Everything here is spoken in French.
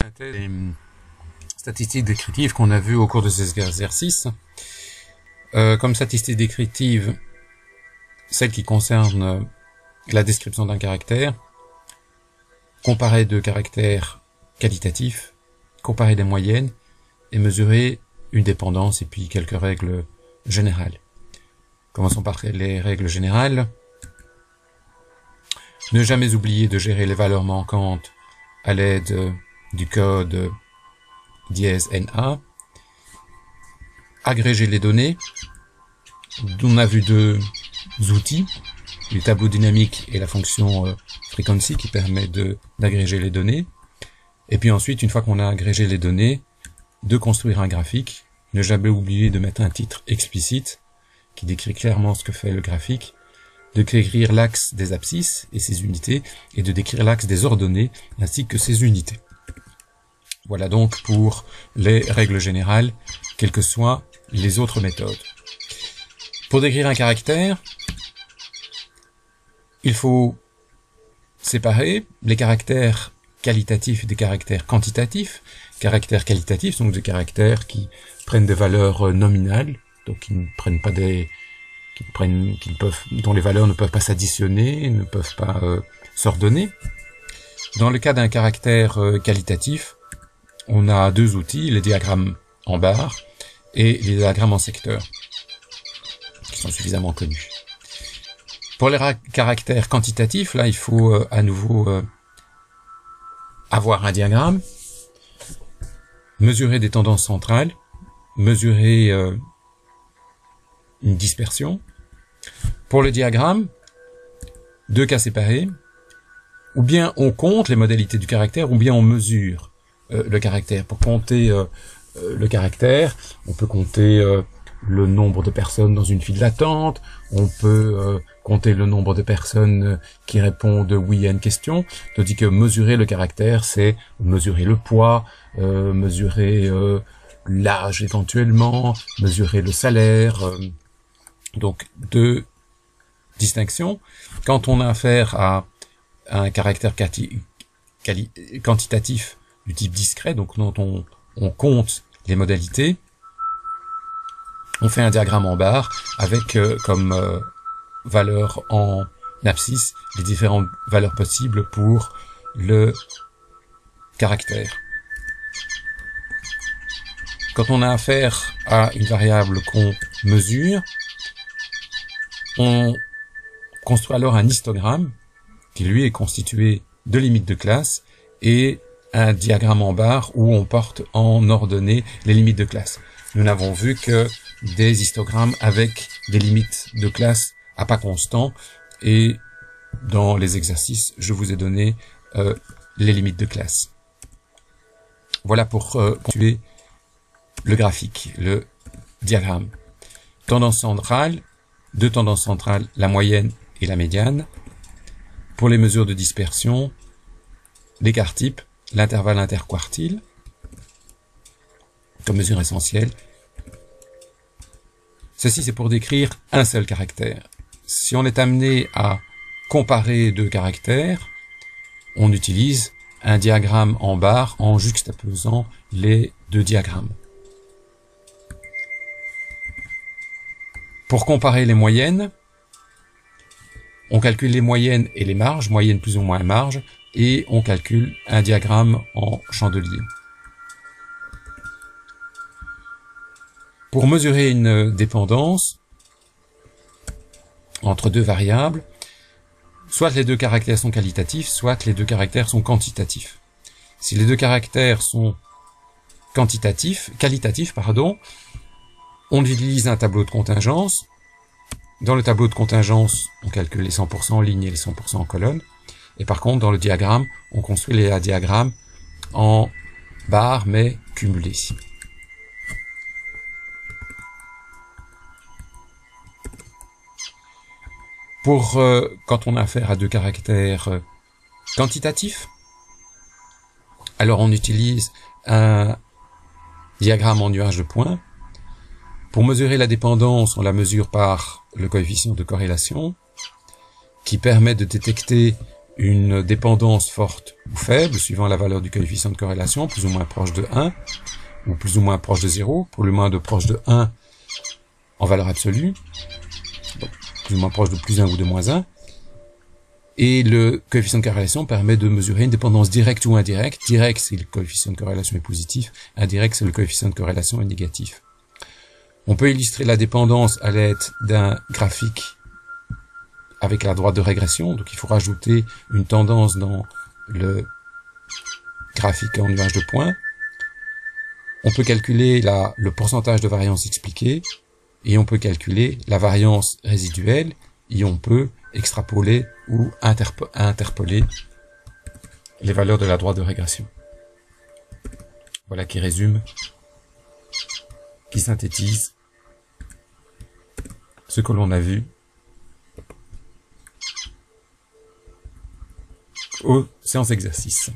Les statistiques descriptives qu'on a vues au cours de ces exercices. Comme statistique descriptive, celle qui concerne la description d'un caractère, comparer deux caractères qualitatifs, comparer des moyennes et mesurer une dépendance et puis quelques règles générales. Commençons par les règles générales. Ne jamais oublier de gérer les valeurs manquantes à l'aide du code --NA. Agréger les données. On a vu deux outils, le tableau dynamique et la fonction frequency qui permet d'agréger les données. Et puis ensuite, une fois qu'on a agrégé les données, de construire un graphique. Ne jamais oublier de mettre un titre explicite qui décrit clairement ce que fait le graphique, de décrire l'axe des abscisses et ses unités, et de décrire l'axe des ordonnées ainsi que ses unités. Voilà donc pour les règles générales, quelles que soient les autres méthodes. Pour décrire un caractère, il faut séparer les caractères qualitatifs des caractères quantitatifs. Caractères qualitatifs sont des caractères qui prennent des valeurs nominales, donc qui ne prennent pas dont les valeurs ne peuvent pas s'additionner, ne peuvent pas s'ordonner. Dans le cas d'un caractère qualitatif, on a deux outils, les diagrammes en barre et les diagrammes en secteur, qui sont suffisamment connus. Pour les caractères quantitatifs, là, il faut à nouveau avoir un diagramme, mesurer des tendances centrales, mesurer une dispersion. Pour le diagramme, deux cas séparés, ou bien on compte les modalités du caractère, ou bien on mesure le caractère. Pour compter le caractère, on peut compter le nombre de personnes dans une file d'attente, on peut compter le nombre de personnes qui répondent oui à une question, tandis que mesurer le caractère, c'est mesurer le poids, mesurer l'âge éventuellement, mesurer le salaire. Donc deux distinctions. Quand on a affaire à un caractère quantitatif du type discret, donc dont on compte les modalités, on fait un diagramme en barre avec comme valeur en abscisse les différentes valeurs possibles pour le caractère. Quand on a affaire à une variable qu'on mesure, on construit alors un histogramme qui lui est constitué de limites de classe et un diagramme en barre où on porte en ordonnée les limites de classe. Nous n'avons vu que des histogrammes avec des limites de classe à pas constant, et dans les exercices, je vous ai donné les limites de classe. Voilà pour constituer le graphique, le diagramme. Tendance centrale, deux tendances centrales, la moyenne et la médiane. Pour les mesures de dispersion, l'écart type, l'intervalle interquartile, comme mesure essentielle. Ceci, c'est pour décrire un seul caractère. Si on est amené à comparer deux caractères, on utilise un diagramme en barre en juxtaposant les deux diagrammes. Pour comparer les moyennes, on calcule les moyennes et les marges, moyennes plus ou moins marges, et on calcule un diagramme en chandelier. Pour mesurer une dépendance entre deux variables, soit les deux caractères sont qualitatifs, soit les deux caractères sont quantitatifs. Si les deux caractères sont qualitatifs, on utilise un tableau de contingence. Dans le tableau de contingence, on calcule les 100% en ligne et les 100% en colonne. Et par contre, dans le diagramme, on construit les diagrammes en barres, mais cumulés. Pour quand on a affaire à deux caractères quantitatifs, alors on utilise un diagramme en nuage de points. Pour mesurer la dépendance, on la mesure par le coefficient de corrélation, qui permet de détecter une dépendance forte ou faible, suivant la valeur du coefficient de corrélation, plus ou moins proche de 1, ou plus ou moins proche de 0, pour le moins de proche de 1 en valeur absolue, donc plus ou moins proche de plus 1 ou de moins 1. Et le coefficient de corrélation permet de mesurer une dépendance directe ou indirecte. Direct, c'est le coefficient de corrélation est positif. Indirect, c'est le coefficient de corrélation est négatif. On peut illustrer la dépendance à l'aide d'un graphique avec la droite de régression. Donc il faut rajouter une tendance dans le graphique en nuage de points. On peut calculer le pourcentage de variance expliquée. Et on peut calculer la variance résiduelle. Et on peut extrapoler ou interpoler les valeurs de la droite de régression. Voilà qui résume, qui synthétise ce que l'on a vu aux séances d'exercice.